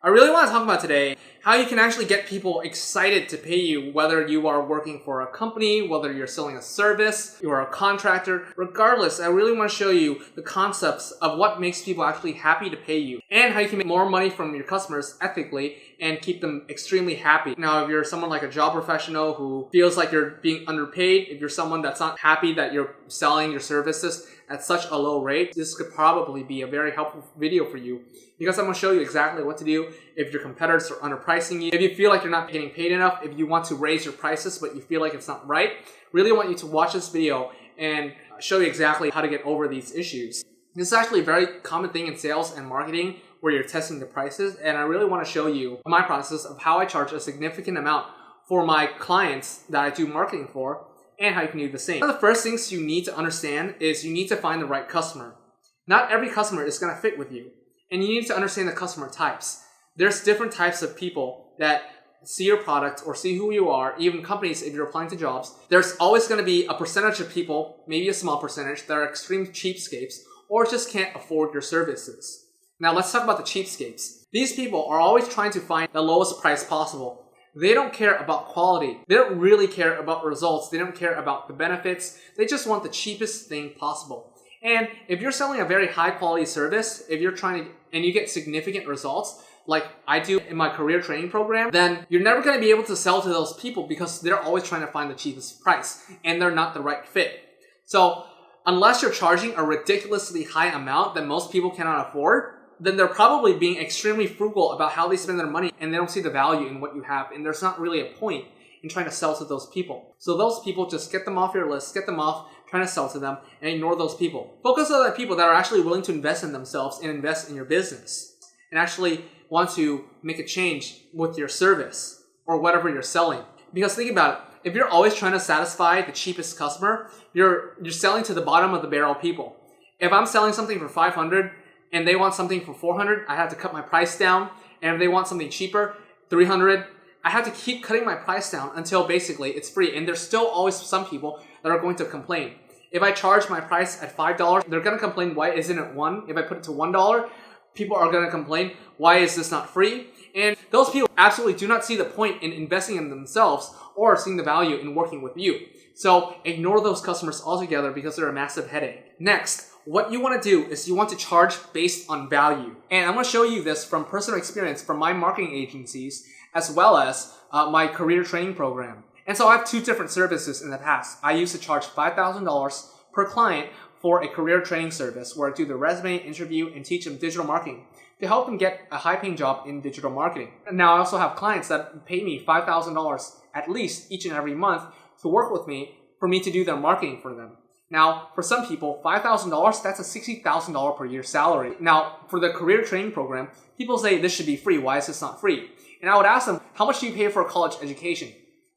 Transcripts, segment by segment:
I really want to talk about today how you can actually get people excited to pay you, whether you are working for a company, whether you're selling a service, you're a contractor. Regardless, I really want to show you the concepts of what makes people actually happy to pay you and how you can make more money from your customers ethically and keep them extremely happy. Now, if you're someone like a job professional who feels like you're being underpaid, if you're someone that's not happy that you're selling your services at such a low rate, this could probably be a very helpful video for you, because I'm going to show you exactly what to do if your competitors are underpricing you, if you feel like you're not getting paid enough, if you want to raise your prices but you feel like it's not right. Really want you to watch this video and show you exactly how to get over these issues. This is actually a very common thing in sales and marketing where you're testing the prices, and I really want to show you my process of how I charge a significant amount for my clients that I do marketing for, and how you can do the same. One of the first things you need to understand is you need to find the right customer. Not every customer is going to fit with you, and you need to understand the customer types. There's different types of people that see your product or see who you are, even companies if you're applying to jobs. There's always going to be a percentage of people, maybe a small percentage, that are extreme cheapskates or just can't afford your services. Now let's talk about the cheapskates. These people are always trying to find the lowest price possible. They don't care about quality. They don't really care about results. They don't care about the benefits. They just want the cheapest thing possible. And if you're selling a very high quality service, if you're trying to, and you get significant results, like I do in my career training program, then you're never going to be able to sell to those people because they're always trying to find the cheapest price and they're not the right fit. So unless you're charging a ridiculously high amount that most people cannot afford, then they're probably being extremely frugal about how they spend their money and they don't see the value in what you have, and there's not really a point in trying to sell to those people. So those people, just get them off your list, get them off trying to sell to them, and ignore those people. Focus on the people that are actually willing to invest in themselves and invest in your business and actually want to make a change with your service or whatever you're selling. Because think about it, if you're always trying to satisfy the cheapest customer, you're selling to the bottom of the barrel people. If I'm selling something for $500 and they want something for $400, I have to cut my price down. And if they want something cheaper, $300, I have to keep cutting my price down until basically it's free. And there's still always some people that are going to complain. If I charge my price at $5, they're going to complain, why isn't it $1? If I put it to $1, people are going to complain, why is this not free? And those people absolutely do not see the point in investing in themselves or seeing the value in working with you. So ignore those customers altogether because they're a massive headache. Next, what you want to do is you want to charge based on value. And I'm going to show you this from personal experience from my marketing agencies as well as my career training program. And so I have two different services in the past. I used to charge $5,000 per client for a career training service where I do the resume interview and teach them digital marketing to help them get a high-paying job in digital marketing. And now I also have clients that pay me $5,000 at least each and every month to work with me for me to do their marketing for them. Now, for some people, $5,000, that's a $60,000 per year salary. Now, for the career training program, people say this should be free. Why is this not free? And I would ask them, how much do you pay for a college education?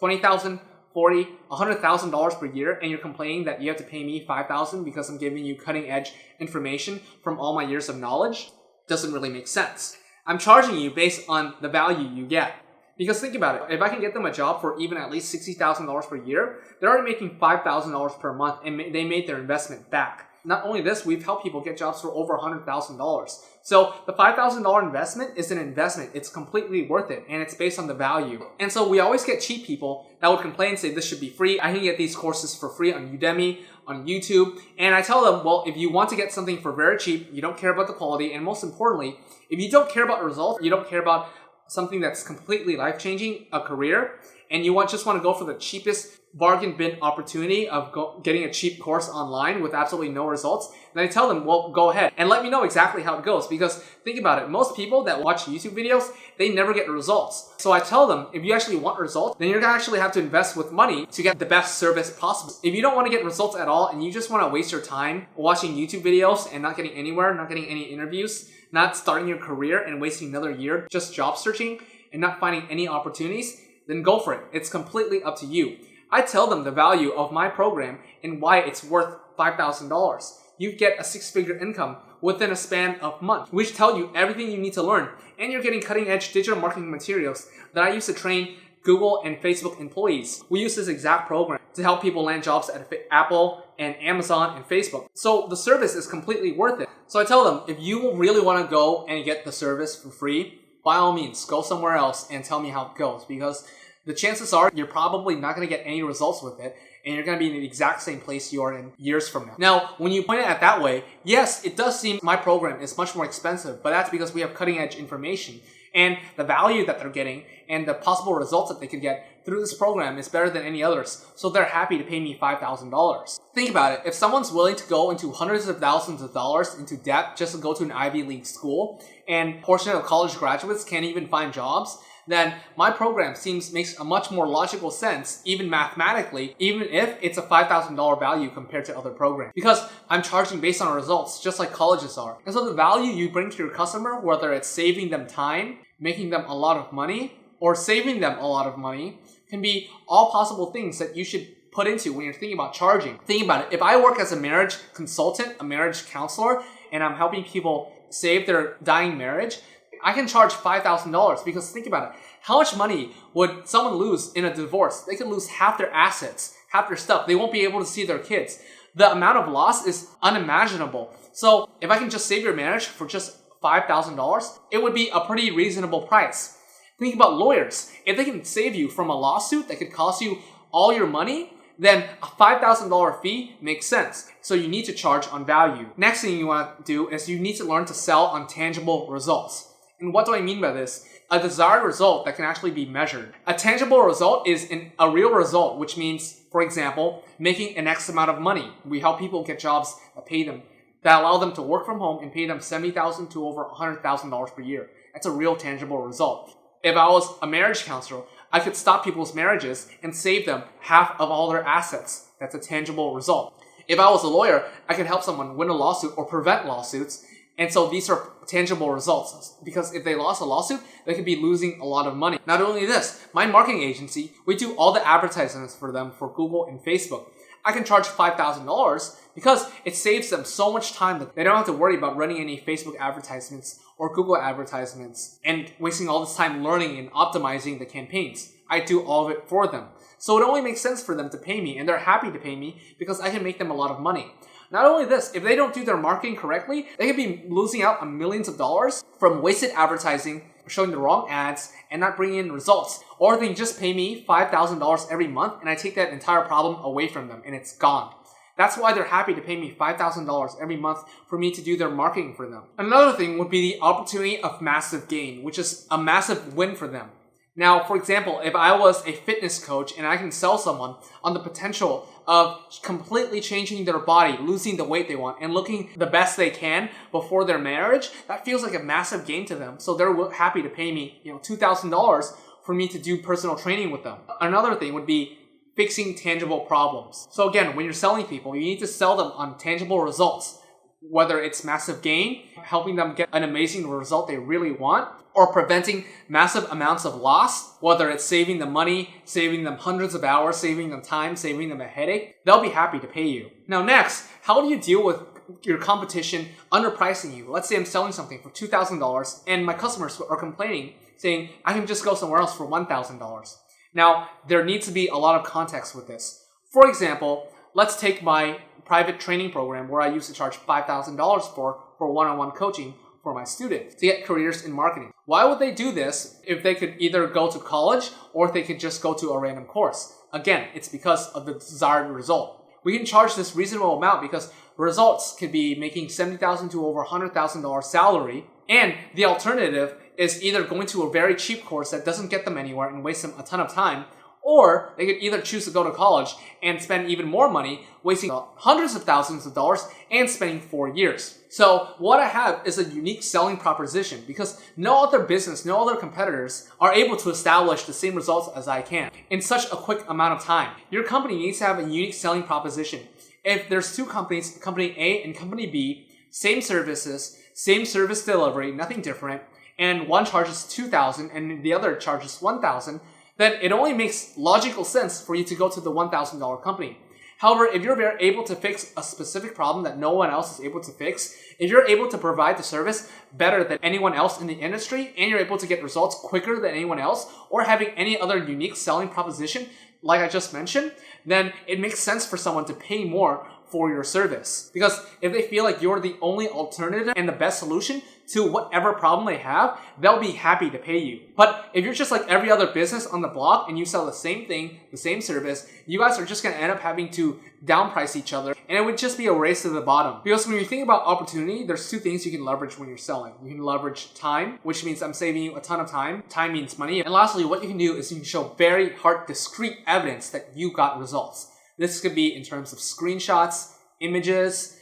$20,000, $40,000, $100,000 per year, and you're complaining that you have to pay me $5,000 because I'm giving you cutting edge information from all my years of knowledge? Doesn't really make sense. I'm charging you based on the value you get. Because think about it, if I can get them a job for even at least $60,000 per year, they're already making $5,000 per month and they made their investment back. Not only this, we've helped people get jobs for over $100,000. So the $5,000 investment is an investment. It's completely worth it, and it's based on the value. And so we always get cheap people that would complain and say this should be free. I can get these courses for free on Udemy, on YouTube. And I tell them, well, if you want to get something for very cheap, you don't care about the quality, and most importantly, if you don't care about results, you don't care about something that's completely life-changing, a career, and you just want to go for the cheapest bargain bin opportunity of getting a cheap course online with absolutely no results, then I tell them, well, go ahead and let me know exactly how it goes. Because think about it, most people that watch YouTube videos, they never get results. So I tell them, if you actually want results, then you're going to actually have to invest with money to get the best service possible. If you don't want to get results at all and you just want to waste your time watching YouTube videos and not getting anywhere, not getting any interviews, not starting your career and wasting another year just job searching and not finding any opportunities, then go for it. It's completely up to you. I tell them the value of my program and why it's worth $5,000. You get a six-figure income within a span of months, which tell you everything you need to learn. And you're getting cutting-edge digital marketing materials that I use to train Google and Facebook employees. We use this exact program to help people land jobs at Apple and Amazon and Facebook. So the service is completely worth it. So I tell them, if you really want to go and get the service for free, by all means, go somewhere else and tell me how it goes, because the chances are you're probably not going to get any results with it, and you're going to be in the exact same place you are in years from now. Now, when you point it at that way, yes, it does seem my program is much more expensive, but that's because we have cutting edge information, and the value that they're getting and the possible results that they can get through this program is better than any others, so they're happy to pay me $5,000. Think about it. If someone's willing to go into hundreds of thousands of dollars into debt just to go to an Ivy League school, and a portion of college graduates can't even find jobs, then my program makes a much more logical sense, even mathematically, even if it's a $5,000 value compared to other programs. Because I'm charging based on results, just like colleges are. And so the value you bring to your customer, whether it's saving them time, making them a lot of money, or saving them a lot of money, can be all possible things that you should put into when you're thinking about charging. Think about it. If I work as a marriage consultant, a marriage counselor, and I'm helping people save their dying marriage, I can charge $5,000 because think about it. How much money would someone lose in a divorce? They could lose half their assets, half their stuff. They won't be able to see their kids. The amount of loss is unimaginable. So if I can just save your marriage for just $5,000, it would be a pretty reasonable price. Think about lawyers. If they can save you from a lawsuit that could cost you all your money, then a $5,000 fee makes sense. So you need to charge on value. Next thing you want to do is you need to learn to sell on tangible results. And what do I mean by this? A desired result that can actually be measured. A tangible result is a real result, which means, for example, making an X amount of money. We help people get jobs that pay them, that allow them to work from home and pay them $70,000 to over $100,000 per year. That's a real tangible result. If I was a marriage counselor, I could stop people's marriages and save them half of all their assets. That's a tangible result. If I was a lawyer, I could help someone win a lawsuit or prevent lawsuits. And so these are tangible results, because if they lost a lawsuit, they could be losing a lot of money. Not only this, my marketing agency, we do all the advertisements for them for Google and Facebook. I can charge $5,000 because it saves them so much time that they don't have to worry about running any Facebook advertisements or Google advertisements and wasting all this time learning and optimizing the campaigns. I do all of it for them. So it only makes sense for them to pay me, and they're happy to pay me because I can make them a lot of money. Not only this, if they don't do their marketing correctly, they could be losing out on millions of dollars from wasted advertising, showing the wrong ads, and not bringing in results. Or they can just pay me $5,000 every month, and I take that entire problem away from them, and it's gone. That's why they're happy to pay me $5,000 every month for me to do their marketing for them. Another thing would be the opportunity of massive gain, which is a massive win for them. Now, for example, if I was a fitness coach and I can sell someone on the potential of completely changing their body, losing the weight they want, and looking the best they can before their marriage, that feels like a massive gain to them. So they're happy to pay me, $2,000 for me to do personal training with them. Another thing would be fixing tangible problems. So again, when you're selling people, you need to sell them on tangible results. Whether it's massive gain, helping them get an amazing result they really want, or preventing massive amounts of loss, whether it's saving them money, saving them hundreds of hours, saving them time, saving them a headache, they'll be happy to pay you. Now next, how do you deal with your competition underpricing you? Let's say I'm selling something for $2,000 and my customers are complaining, saying, I can just go somewhere else for $1,000. Now, there needs to be a lot of context with this. For example, let's take my private training program where I used to charge $5,000 for one-on-one coaching for my students to get careers in marketing. Why would they do this if they could either go to college or if they could just go to a random course? Again, it's because of the desired result. We can charge this reasonable amount because results could be making $70,000 to over $100,000 salary, and the alternative is either going to a very cheap course that doesn't get them anywhere and waste them a ton of time, or they could either choose to go to college and spend even more money, wasting hundreds of thousands of dollars and spending 4 years. So what I have is a unique selling proposition because no other business, no other competitors are able to establish the same results as I can in such a quick amount of time. Your company needs to have a unique selling proposition. If there's two companies, company A and company B, same services, same service delivery, nothing different, and one charges $2,000 and the other charges $1,000, then it only makes logical sense for you to go to the $1,000 company. However, if you're able to fix a specific problem that no one else is able to fix, if you're able to provide the service better than anyone else in the industry, and you're able to get results quicker than anyone else, or having any other unique selling proposition, like I just mentioned, then it makes sense for someone to pay more for your service. Because if they feel like you're the only alternative and the best solution to whatever problem they have, they'll be happy to pay you. But if you're just like every other business on the block and you sell the same thing, the same service, you guys are just going to end up having to downprice each other, and it would just be a race to the bottom. Because when you think about opportunity, there's two things you can leverage when you're selling. You can leverage time, which means I'm saving you a ton of time. Time means money. And lastly, what you can do is you can show very hard, discrete evidence that you got results. This could be in terms of screenshots, images,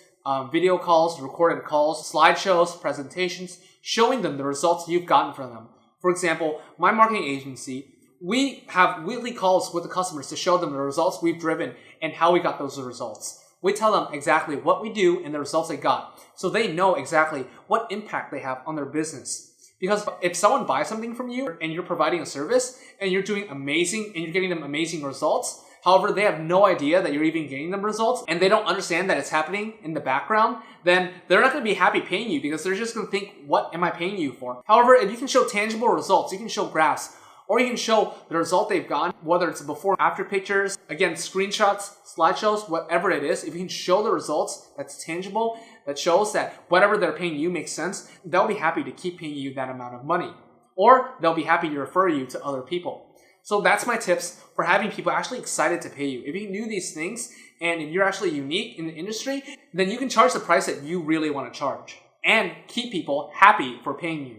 video calls, recorded calls, slideshows, presentations, showing them the results you've gotten from them. For example, my marketing agency, we have weekly calls with the customers to show them the results we've driven and how we got those results. We tell them exactly what we do and the results they got, so they know exactly what impact they have on their business. Because if someone buys something from you and you're providing a service and you're doing amazing and you're getting them amazing results, however, they have no idea that you're even getting them results and they don't understand that it's happening in the background, then they're not going to be happy paying you because they're just going to think, what am I paying you for? However, if you can show tangible results, you can show graphs, or you can show the result they've gotten, whether it's before after pictures, again, screenshots, slideshows, whatever it is, if you can show the results that's tangible, that shows that whatever they're paying you makes sense, they'll be happy to keep paying you that amount of money. Or they'll be happy to refer you to other people. So that's my tips for having people actually excited to pay you. If you can do these things, and if you're actually unique in the industry, then you can charge the price that you really want to charge and keep people happy for paying you.